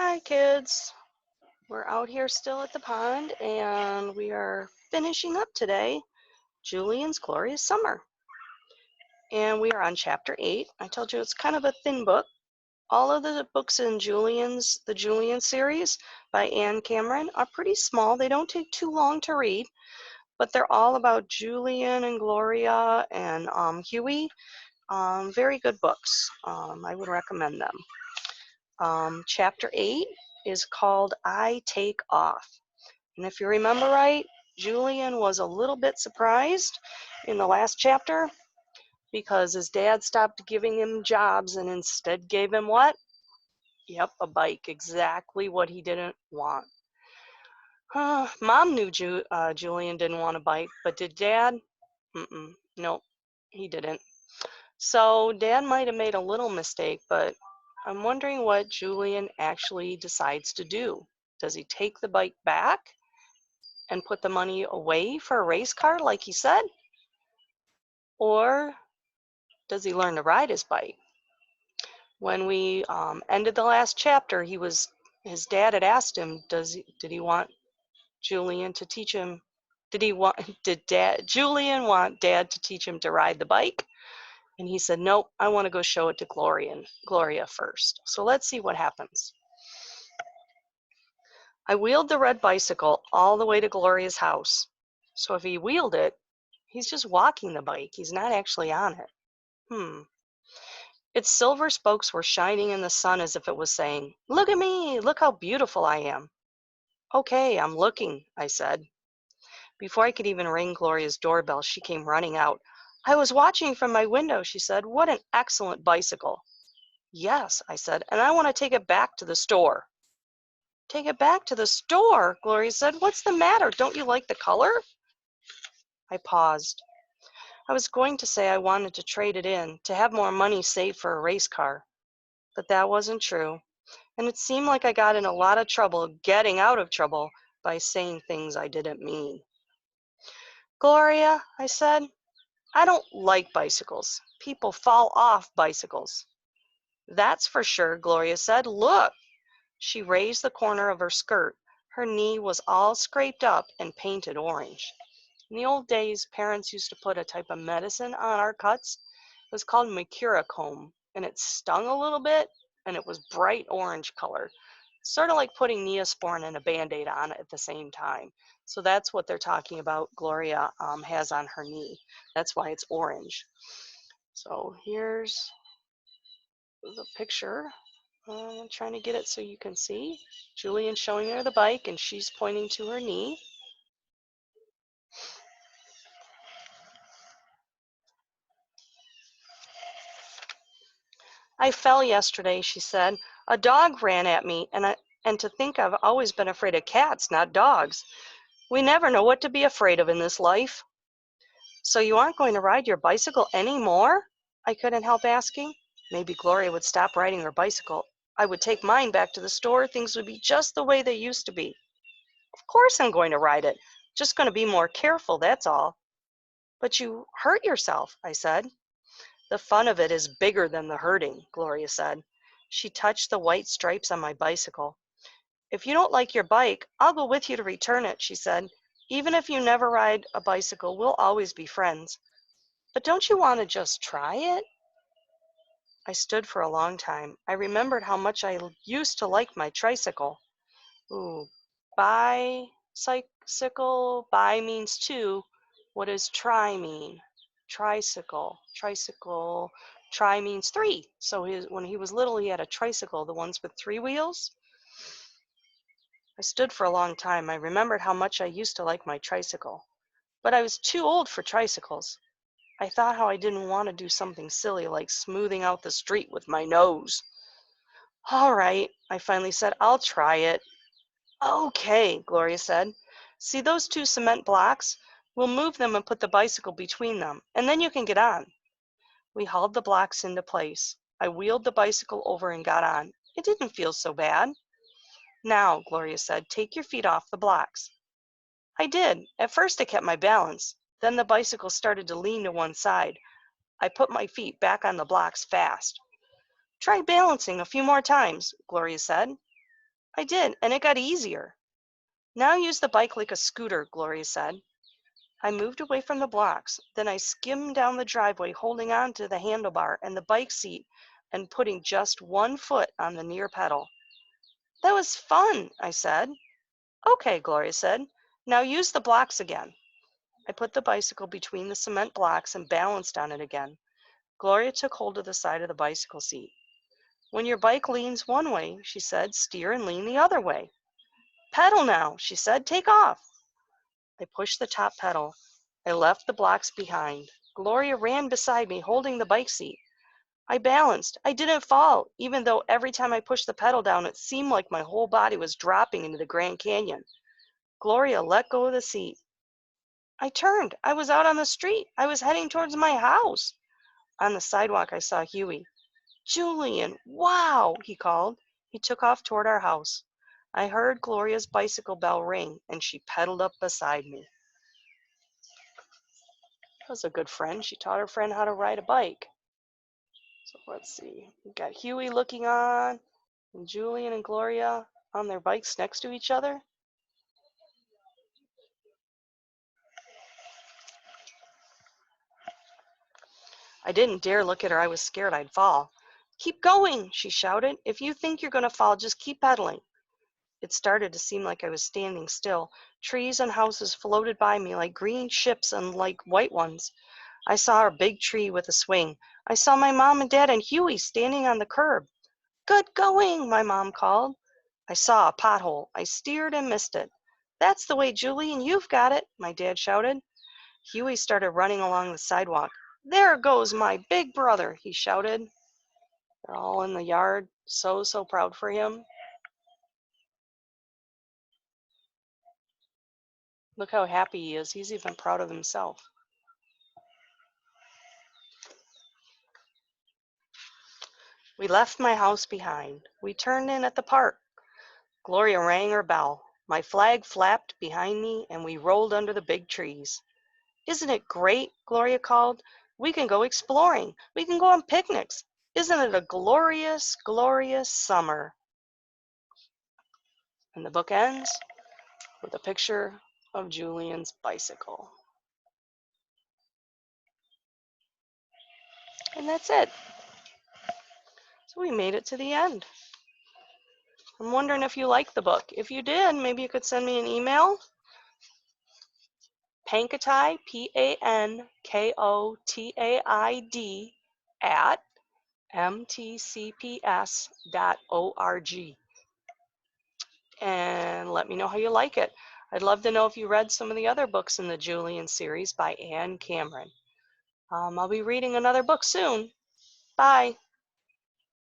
Hi, kids. We're out here still at the pond and we are finishing up today Julian's Glorious Summer. And we are on chapter 8. I told you it's kind of a thin book. All of the books in the Julian series by Anne Cameron are pretty small. They don't take too long to read, but they're all about Julian and Gloria and Huey. Very good books. I would recommend them. Chapter 8 is called I Take Off. And if you remember right, Julian was a little bit surprised in the last chapter because his dad stopped giving him jobs and instead gave him what? Yep, a bike. Exactly what he didn't want. Mom knew Julian didn't want a bike, but did Dad? Nope, he didn't. So Dad might have made a little mistake, but I'm wondering what Julian actually decides to do. Does he take the bike back and put the money away for a race car like he said? Or does he learn to ride his bike? When we ended the last chapter, his dad had asked him, did he want Julian to teach him? Did Julian want Dad to teach him to ride the bike? And he said, nope, I want to go show it to Gloria first. So let's see what happens. I wheeled the red bicycle all the way to Gloria's house. So if he wheeled it, he's just walking the bike. He's not actually on it. Its silver spokes were shining in the sun as if it was saying, look at me, look how beautiful I am. Okay, I'm looking, I said. Before I could even ring Gloria's doorbell, she came running out. I was watching from my window, she said. What an excellent bicycle. Yes, I said, and I want to take it back to the store. Take it back to the store, Gloria said. What's the matter? Don't you like the color? I paused. I was going to say I wanted to trade it in, to have more money saved for a race car. But that wasn't true. And it seemed like I got in a lot of trouble getting out of trouble by saying things I didn't mean. Gloria, I said, I don't like bicycles. People fall off bicycles. That's for sure, Gloria said. Look. She raised the corner of her skirt. Her knee was all scraped up and painted orange. In the old days, parents used to put a type of medicine on our cuts. It was called mercurochrome, and it stung a little bit, and it was bright orange color. Sort of like putting Neosporin and a Band-Aid on it at the same time. So that's what they're talking about Gloria has on her knee. That's why it's orange. So here's the picture. I'm trying to get it so you can see. Julian showing her the bike, and she's pointing to her knee. I fell yesterday, she said. A dog ran at me, and to think I've always been afraid of cats, not dogs. We never know what to be afraid of in this life. So you aren't going to ride your bicycle anymore? I couldn't help asking. Maybe Gloria would stop riding her bicycle. I would take mine back to the store. Things would be just the way they used to be. Of course I'm going to ride it. Just going to be more careful, that's all. But you hurt yourself, I said. The fun of it is bigger than the hurting, Gloria said. She touched the white stripes on my bicycle. If you don't like your bike, I'll go with you to return it, she said. Even if you never ride a bicycle, we'll always be friends. But don't you want to just try it? I stood for a long time. I remembered how much I used to like my tricycle. Ooh, bicycle, bi means two. What does try mean? Tricycle, try means three. So when he was little, he had a tricycle, the ones with three wheels. I stood for a long time. I remembered how much I used to like my tricycle. But I was too old for tricycles. I thought how I didn't want to do something silly like smoothing out the street with my nose. All right, I finally said, I'll try it. Okay, Gloria said. See those two cement blocks? We'll move them and put the bicycle between them, and then you can get on. We hauled the blocks into place. I wheeled the bicycle over and got on. It didn't feel so bad. Now, Gloria said, take your feet off the blocks. I did. At first I kept my balance. Then the bicycle started to lean to one side. I put my feet back on the blocks fast. Try balancing a few more times, Gloria said. I did, and it got easier. Now use the bike like a scooter, Gloria said. I moved away from the blocks. Then I skimmed down the driveway, holding on to the handlebar and the bike seat and putting just one foot on the near pedal. That was fun, I said. Okay, Gloria said. Now use the blocks again. I put the bicycle between the cement blocks and balanced on it again. Gloria took hold of the side of the bicycle seat. When your bike leans one way, she said, steer and lean the other way. Pedal now, she said, take off. I pushed the top pedal. I left the blocks behind. Gloria ran beside me, holding the bike seat. I balanced. I didn't fall, even though every time I pushed the pedal down, it seemed like my whole body was dropping into the Grand Canyon. Gloria let go of the seat. I turned. I was out on the street. I was heading towards my house. On the sidewalk, I saw Huey. Julian, wow, he called. He took off toward our house. I heard Gloria's bicycle bell ring, and she pedaled up beside me. That was a good friend. She taught her friend how to ride a bike. So let's see. We've got Huey looking on, and Julian and Gloria on their bikes next to each other. I didn't dare look at her. I was scared I'd fall. Keep going, she shouted. If you think you're going to fall, just keep pedaling. It started to seem like I was standing still. Trees and houses floated by me like green ships and like white ones. I saw a big tree with a swing. I saw my mom and dad and Huey standing on the curb. Good going, my mom called. I saw a pothole. I steered and missed it. That's the way, Julian, you've got it, my dad shouted. Huey started running along the sidewalk. There goes my big brother, he shouted. They're all in the yard, so proud for him. Look how happy he is. He's even proud of himself. We left my house behind. We turned in at the park. Gloria rang her bell. My flag flapped behind me, and we rolled under the big trees. Isn't it great? Gloria called. We can go exploring. We can go on picnics. Isn't it a glorious, glorious summer? And the book ends with a picture of Julian's bicycle. And that's it. So we made it to the end. I'm wondering if you liked the book. If you did, maybe you could send me an email. Pankotaid, Pankotaid at mtcps.org. And let me know how you like it. I'd love to know if you read some of the other books in the Julian series by Anne Cameron. I'll be reading another book soon. Bye.